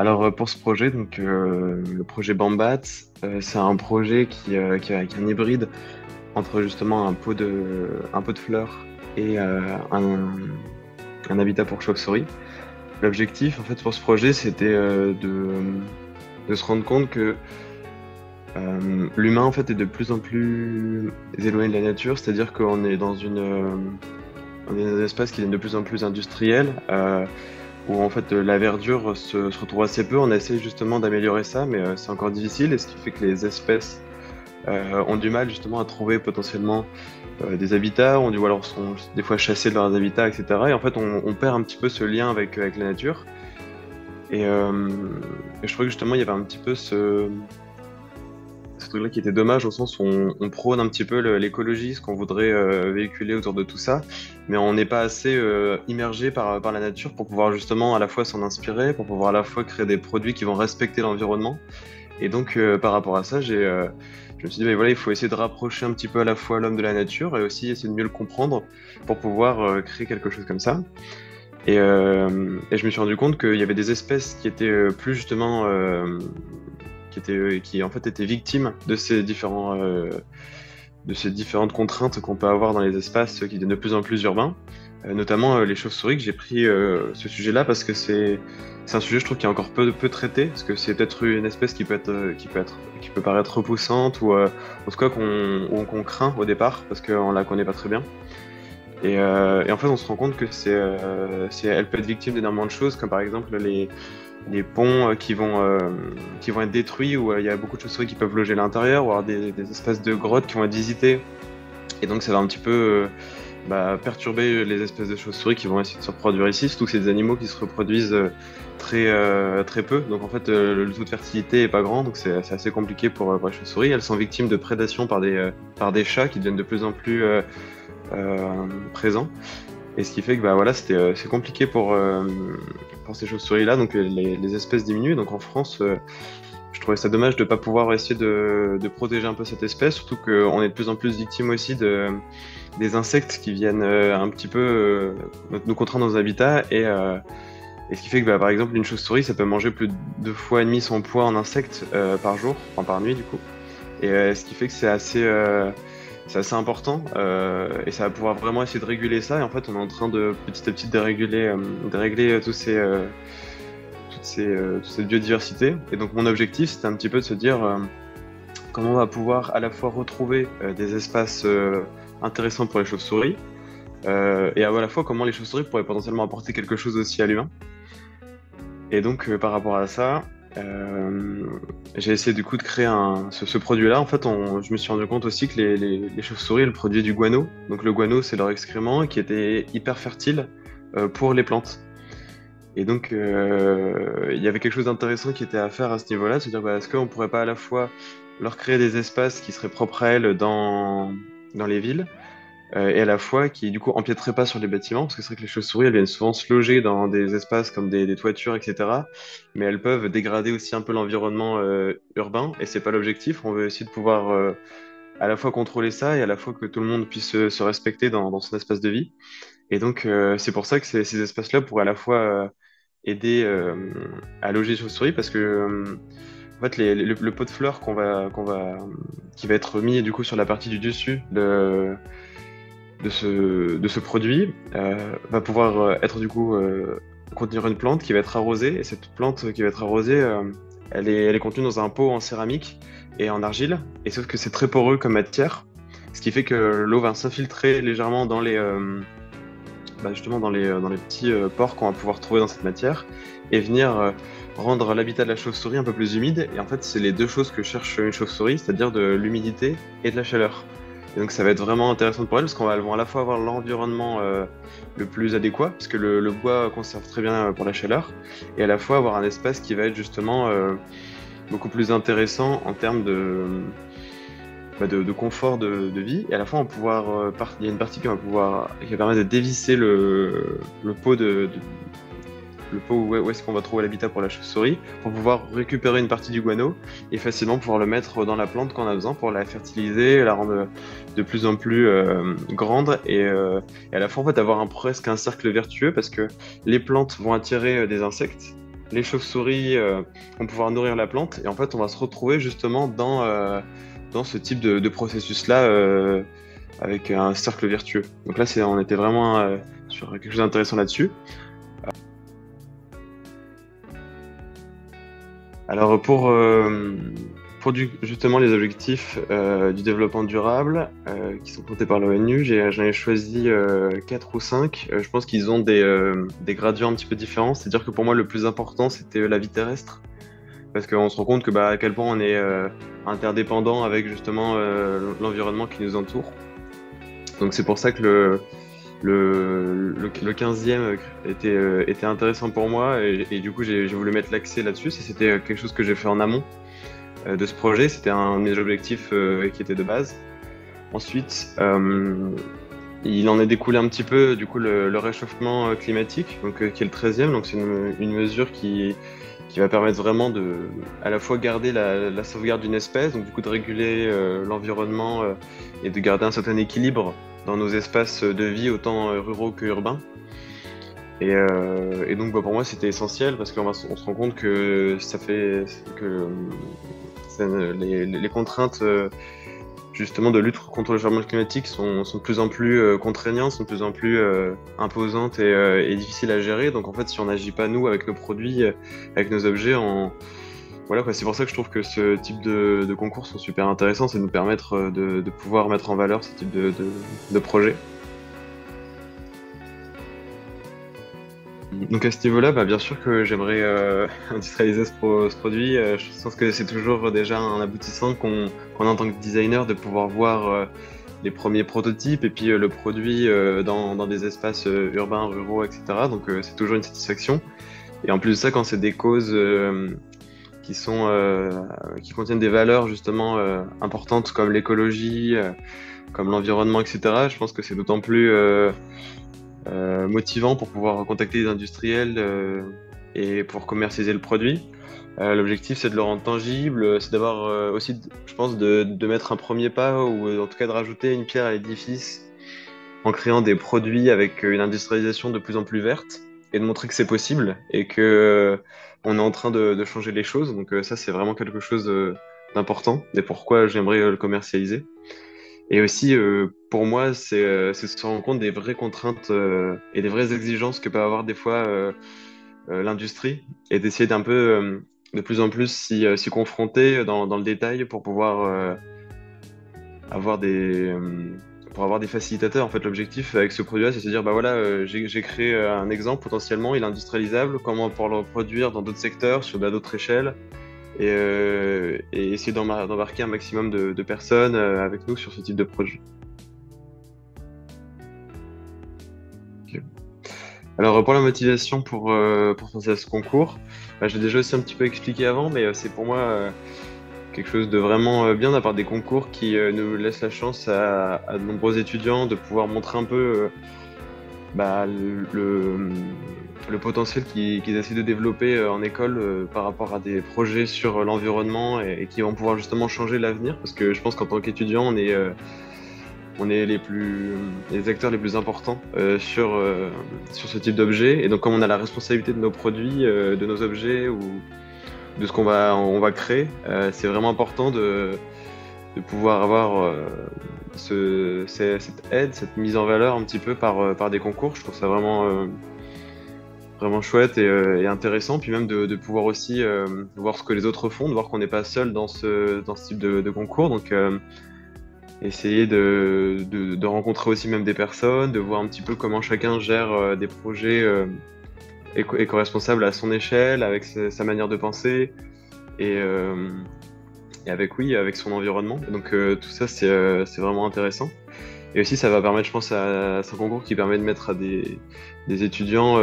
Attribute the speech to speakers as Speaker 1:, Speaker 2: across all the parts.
Speaker 1: Alors pour ce projet, le projet Bambat, c'est un projet qui est un hybride entre justement un pot de fleurs et un habitat pour chauves-souris. L'objectif en fait pour ce projet, c'était de se rendre compte que l'humain en fait est de plus en plus éloigné de la nature, c'est-à-dire qu'on est on est dans un espace qui devient de plus en plus industriel. Où en fait la verdure se retrouve assez peu. On essaie justement d'améliorer ça, mais c'est encore difficile, et ce qui fait que les espèces ont du mal justement à trouver potentiellement des habitats, ou alors sont des fois chassés de leurs habitats, etc. Et en fait on perd un petit peu ce lien avec la nature. Et, euh, et je trouvais que justement il y avait un petit peu ce truc-là qui était dommage au sens où on prône un petit peu l'écologie, ce qu'on voudrait véhiculer autour de tout ça, mais on n'est pas assez immergé par la nature pour pouvoir justement à la fois s'en inspirer, pour pouvoir à la fois créer des produits qui vont respecter l'environnement. Et donc par rapport à ça, je me suis dit, mais voilà, il faut essayer de rapprocher un petit peu à la fois l'homme de la nature et aussi essayer de mieux le comprendre pour pouvoir créer quelque chose comme ça. Et je me suis rendu compte qu'il y avait des espèces qui étaient plus justement qui en fait étaient victimes de de ces différentes contraintes qu'on peut avoir dans les espaces qui deviennent de plus en plus urbains, notamment les chauves-souris. Que j'ai pris ce sujet-là parce que c'est un sujet, je trouve, qui est encore peu traité, parce que c'est peut-être une espèce qui peut paraître repoussante, ou en tout cas qu'on craint au départ parce qu'on la connaît pas très bien. Et en fait, on se rend compte que elle peut être victime d'énormément de choses, comme par exemple les ponts qui vont être détruits, où il y a beaucoup de chauves-souris qui peuvent loger à l'intérieur, ou avoir des espaces de grottes qui vont être visités. Et donc, ça va un petit peu perturber les espèces de chauves-souris qui vont essayer de se reproduire ici, surtout que c'est des animaux qui se reproduisent très peu. Donc, en fait, le taux de fertilité est pas grand, donc c'est assez compliqué pour les chauves-souris. Elles sont victimes de prédation par des chats qui deviennent de plus en plus présents. Et ce qui fait que bah, voilà, c'est compliqué pour ces chauves-souris-là, donc les espèces diminuent. Donc en France, je trouvais ça dommage de ne pas pouvoir essayer de protéger un peu cette espèce, surtout qu'on est de plus en plus victime aussi des insectes qui viennent un petit peu nous contraindre dans nos habitats. Et ce qui fait que bah, par exemple, une chauve-souris, ça peut manger plus de 2 fois et demi son poids en insectes par jour, enfin par nuit du coup. Et ce qui fait que c'est assez important, et ça va pouvoir vraiment essayer de réguler ça. Et en fait, on est en train de petit à petit dérégler toute cette biodiversité. Et donc, mon objectif, c'était un petit peu de se dire comment on va pouvoir à la fois retrouver des espaces intéressants pour les chauves-souris, et à la fois comment les chauves-souris pourraient potentiellement apporter quelque chose aussi à l'humain. Et donc, par rapport à ça, euh, j'ai essayé du coup de créer ce produit-là. En fait, je me suis rendu compte aussi que les chauves-souris, elles produisaient du guano. Donc le guano, c'est leur excrément qui était hyper fertile pour les plantes. Et donc, il y avait quelque chose d'intéressant qui était à faire à ce niveau-là, c'est-à-dire, bah, est-ce qu'on pourrait pas à la fois leur créer des espaces qui seraient propres à elles dans les villes, et à la fois qui du coup empiéteraient pas sur les bâtiments, parce que c'est vrai que les chauves-souris elles viennent souvent se loger dans des espaces comme des toitures, etc. Mais elles peuvent dégrader aussi un peu l'environnement urbain, et c'est pas l'objectif. On veut essayer de pouvoir à la fois contrôler ça et à la fois que tout le monde puisse se respecter dans son espace de vie. Et donc c'est pour ça que ces espaces-là pourraient à la fois aider à loger les chauves-souris, parce que en fait le pot de fleurs qui va être mis du coup sur la partie du dessus de ce produit va pouvoir être du coup contenir une plante qui va être arrosée. Et cette plante qui va être arrosée, elle est contenue dans un pot en céramique et en argile. Et sauf que c'est très poreux comme matière, ce qui fait que l'eau va s'infiltrer légèrement justement dans les petits pores qu'on va pouvoir trouver dans cette matière, et venir rendre l'habitat de la chauve-souris un peu plus humide. Et en fait, c'est les deux choses que cherche une chauve-souris, c'est-à-dire de l'humidité et de la chaleur. Et donc ça va être vraiment intéressant pour elles, parce elles vont à la fois avoir l'environnement le plus adéquat, puisque le bois conserve très bien pour la chaleur, et à la fois avoir un espace qui va être justement beaucoup plus intéressant en termes de confort de vie. Et à la fois on va pouvoir, il y a une partie qui va permettre de dévisser le pot le pot où est-ce qu'on va trouver l'habitat pour la chauve-souris, pour pouvoir récupérer une partie du guano et facilement pouvoir le mettre dans la plante qu'on a besoin pour la fertiliser, la rendre de plus en plus grande, et à la fois en fait avoir presque un cercle vertueux, parce que les plantes vont attirer des insectes, les chauves-souris vont pouvoir nourrir la plante. Et en fait, on va se retrouver justement dans ce type de processus-là avec un cercle vertueux. Donc là, on était vraiment sur quelque chose d'intéressant là-dessus. Alors justement les objectifs du développement durable qui sont portés par l'ONU, j'en ai choisi 4 ou 5. Je pense qu'ils ont des gradients un petit peu différents. C'est-à-dire que pour moi le plus important c'était la vie terrestre. Parce qu'on se rend compte que à quel point on est interdépendant avec justement l'environnement qui nous entoure. Donc c'est pour ça que le 15e était intéressant pour moi et du coup j'ai voulu mettre l'accès là-dessus. C'était quelque chose que j'ai fait en amont de ce projet. C'était un de mes objectifs qui était de base. Ensuite, il en est découlé un petit peu du coup le réchauffement climatique, donc, qui est le 13e. Donc c'est une mesure qui va permettre vraiment de à la fois garder la sauvegarde d'une espèce, donc du coup de réguler l'environnement et de garder un certain équilibre dans nos espaces de vie, autant ruraux que urbains. Et donc pour moi c'était essentiel parce qu'on se rend compte que les contraintes justement de lutte contre le changement climatique sont de plus en plus contraignantes, sont de plus en plus imposantes et difficiles à gérer. Donc en fait si on n'agit pas nous avec nos produits, avec nos objets, voilà quoi. C'est pour ça que je trouve que ce type de concours sont super intéressants, c'est de nous permettre de pouvoir mettre en valeur ce type de projet. Donc à ce niveau-là, bien sûr que j'aimerais industrialiser ce produit. Je pense que c'est toujours déjà un aboutissant qu'on a en tant que designer de pouvoir voir les premiers prototypes et puis le produit dans des espaces urbains, ruraux, etc. Donc c'est toujours une satisfaction. Et en plus de ça, quand c'est des causes qui contiennent des valeurs justement importantes comme l'écologie, comme l'environnement, etc., je pense que c'est d'autant plus motivant pour pouvoir contacter les industriels et pour commercialiser le produit. L'objectif, c'est de le rendre tangible, c'est d'avoir aussi, je pense, de mettre un premier pas ou en tout cas de rajouter une pierre à l'édifice en créant des produits avec une industrialisation de plus en plus verte et de montrer que c'est possible et que on est en train de changer les choses. Donc ça, c'est vraiment quelque chose d'important et pourquoi j'aimerais le commercialiser. Et aussi, pour moi, c'est se rendre compte des vraies contraintes et des vraies exigences que peut avoir des fois l'industrie et d'essayer d'un peu, de plus en plus, s'y confronter dans le détail pour pouvoir avoir pour avoir des facilitateurs. En fait, l'objectif avec ce produit-là, c'est de se dire, voilà, j'ai créé un exemple potentiellement, il est industrialisable, comment pouvoir le reproduire dans d'autres secteurs, sur d'autres échelles et essayer d'embarquer un maximum de personnes avec nous sur ce type de projet. Ok. Alors pour la motivation pour penser à ce concours, je l'ai déjà aussi un petit peu expliqué avant, mais c'est pour moi quelque chose de vraiment bien d'avoir des concours qui nous laissent la chance à de nombreux étudiants de pouvoir montrer un peu le potentiel qu'ils essaient de développer en école par rapport à des projets sur l'environnement et qui vont pouvoir justement changer l'avenir. Parce que je pense qu'en tant qu'étudiant, on est les acteurs les plus importants sur ce type d'objet. Et donc, comme on a la responsabilité de nos produits, de nos objets ou de ce on va créer, c'est vraiment important de pouvoir avoir cette aide, cette mise en valeur un petit peu par des concours. Je trouve ça vraiment chouette et intéressant. Puis même de pouvoir aussi voir ce que les autres font, de voir qu'on n'est pas seul dans ce type de concours. Donc essayer de rencontrer aussi même des personnes, de voir un petit peu comment chacun gère des projets éco-responsables à son échelle, avec sa manière de penser et avec son environnement. Et donc tout ça, c'est vraiment intéressant. Et aussi, ça va permettre, je pense, c'est un concours qui permet de mettre à des étudiants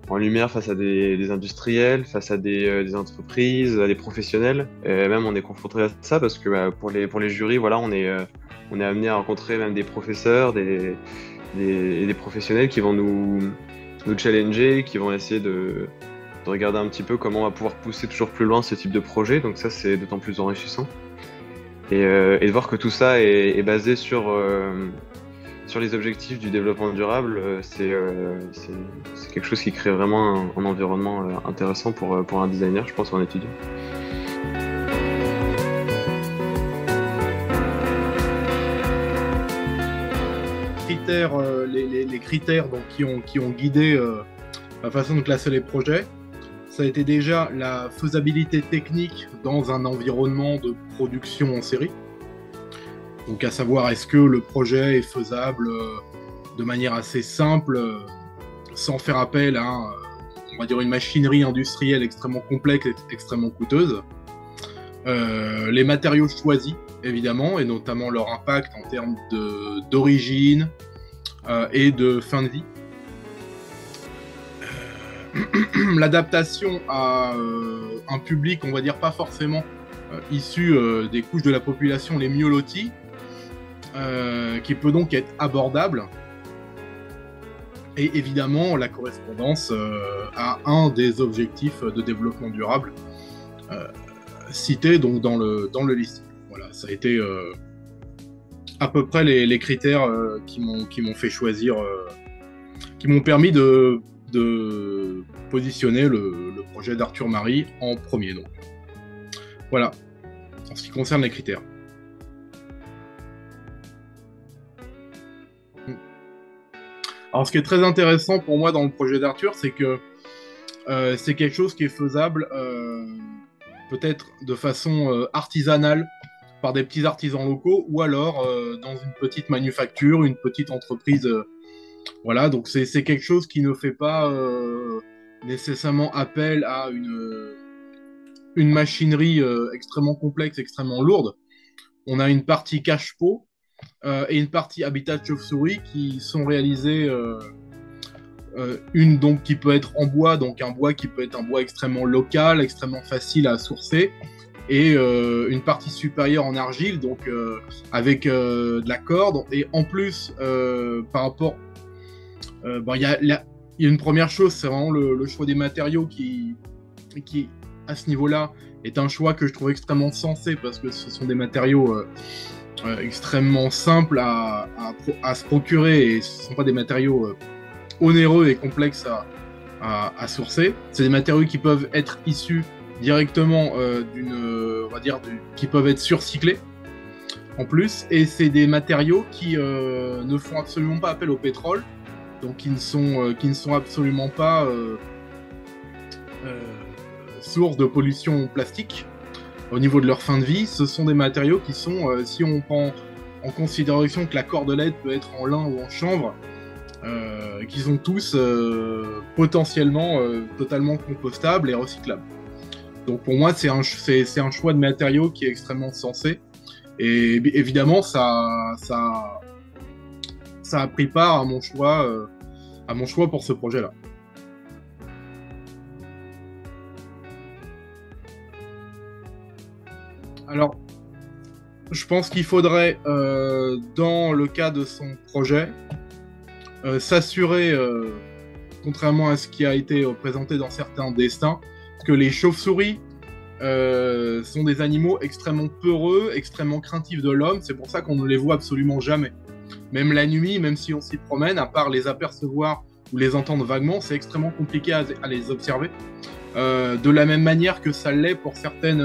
Speaker 1: en lumière face à des industriels, face à des entreprises, à des professionnels. Et même, on est confronté à ça parce que pour les jurys, voilà, on est amené à rencontrer même des professeurs, des professionnels qui vont nous challenger, qui vont essayer de regarder un petit peu comment on va pouvoir pousser toujours plus loin ce type de projet. Donc ça, c'est d'autant plus enrichissant. Et de voir que tout ça est basé sur sur les objectifs du développement durable, c'est quelque chose qui crée vraiment un environnement intéressant pour un designer, je pense, ou un étudiant.
Speaker 2: Les critères donc, qui ont guidé la façon de classer les projets, ça a été déjà la faisabilité technique dans un environnement de production en série. Donc à savoir, est-ce que le projet est faisable de manière assez simple, sans faire appel à, on va dire, une machinerie industrielle extrêmement complexe et extrêmement coûteuse. Les matériaux choisis, évidemment, et notamment leur impact en termes d'origine et de fin de vie. L'adaptation à un public, on va dire, pas forcément issu des couches de la population les mieux loties, qui peut donc être abordable. Et évidemment, la correspondance à un des objectifs de développement durable cités donc dans le listing. Voilà, ça a été à peu près les critères qui m'ont fait choisir, qui m'ont permis de positionner le projet d'Arthur Marie en premier. Donc. Voilà, en ce qui concerne les critères. Alors, ce qui est très intéressant pour moi dans le projet d'Arthur, c'est que c'est quelque chose qui est faisable peut-être de façon artisanale par des petits artisans locaux ou alors dans une petite manufacture, une petite entreprise. Voilà, donc c'est quelque chose qui ne fait pas nécessairement appel à une machinerie extrêmement complexe, extrêmement lourde. On a une partie cache-pot et une partie habitat de chauve-souris qui sont réalisées, une donc qui peut être en bois, donc un bois qui peut être un bois extrêmement local, extrêmement facile à sourcer, et une partie supérieure en argile, donc avec de la corde. Et en plus, par rapport, il y a une première chose, c'est vraiment le choix des matériaux qui à ce niveau-là est un choix que je trouve extrêmement sensé, parce que ce sont des matériaux extrêmement simples à se procurer, et ce ne sont pas des matériaux onéreux et complexes à sourcer. C'est des matériaux qui peuvent être issus directement qui peuvent être surcyclés en plus, et c'est des matériaux qui ne font absolument pas appel au pétrole, donc qui ne sont absolument pas source de pollution plastique. Au niveau de leur fin de vie, ce sont des matériaux qui sont, si on prend en considération que la cordelette peut être en lin ou en chanvre, qui sont tous potentiellement totalement compostables et recyclables. Donc pour moi, c'est un choix de matériaux qui est extrêmement sensé. Et évidemment, ça a pris part à mon choix pour ce projet-là. Alors, je pense qu'il faudrait, dans le cas de son projet, s'assurer, contrairement à ce qui a été présenté dans certains destins, que les chauves-souris sont des animaux extrêmement peureux, extrêmement craintifs de l'homme. C'est pour ça qu'on ne les voit absolument jamais. Même la nuit, même si on s'y promène, à part les apercevoir ou les entendre vaguement, c'est extrêmement compliqué à les observer. De la même manière que ça l'est pour certaines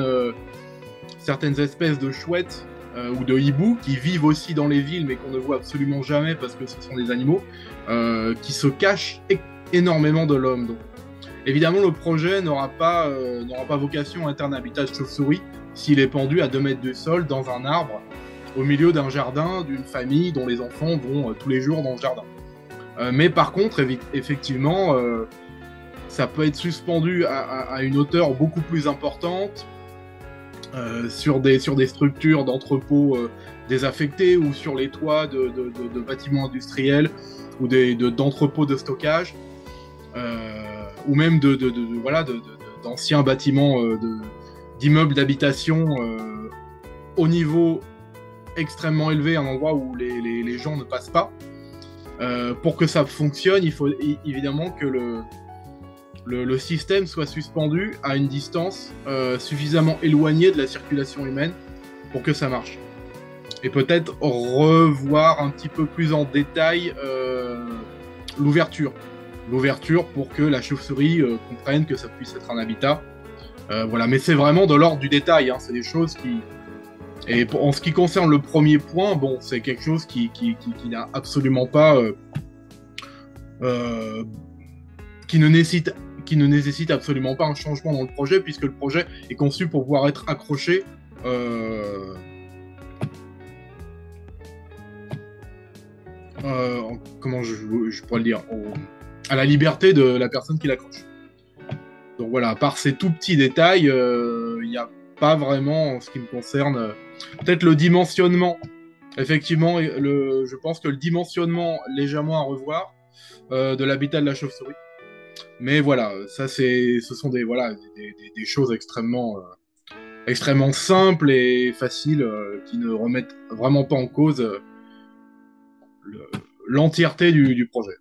Speaker 2: espèces de chouettes ou de hiboux qui vivent aussi dans les villes, mais qu'on ne voit absolument jamais parce que ce sont des animaux qui se cachent énormément de l'homme. Donc, évidemment, le projet n'aura pas vocation à être un habitat de chauve-souris s'il est pendu à 2 mètres du sol dans un arbre au milieu d'un jardin d'une famille dont les enfants vont tous les jours dans le jardin. Mais par contre, effectivement, ça peut être suspendu à une hauteur beaucoup plus importante sur des structures d'entrepôts désaffectés ou sur les toits de bâtiments industriels ou d'entrepôts de stockage. Ou même d'anciens bâtiments d'immeubles d'habitation au niveau extrêmement élevé, un endroit où les gens ne passent pas. Pour que ça fonctionne, il faut évidemment que le système soit suspendu à une distance suffisamment éloignée de la circulation humaine pour que ça marche. et peut-être revoir un petit peu plus en détail l'ouverture. L'ouverture pour que la chauve-souris comprenne que ça puisse être un habitat. Voilà, mais c'est vraiment de l'ordre du détail, hein. C'est des choses qui... Et en ce qui concerne le premier point, bon, c'est quelque chose qui n'a absolument pas... qui ne nécessite absolument pas un changement dans le projet, puisque le projet est conçu pour pouvoir être accroché comment je pourrais le dire, à la liberté de la personne qui l'accroche. Donc voilà, à part ces tout petits détails, il n'y a pas vraiment, en ce qui me concerne, peut-être le dimensionnement. Effectivement, je pense que le dimensionnement légèrement à revoir de l'habitat de la chauve-souris. Mais voilà, ça ce sont des choses extrêmement simples et faciles qui ne remettent vraiment pas en cause l'entièreté du projet.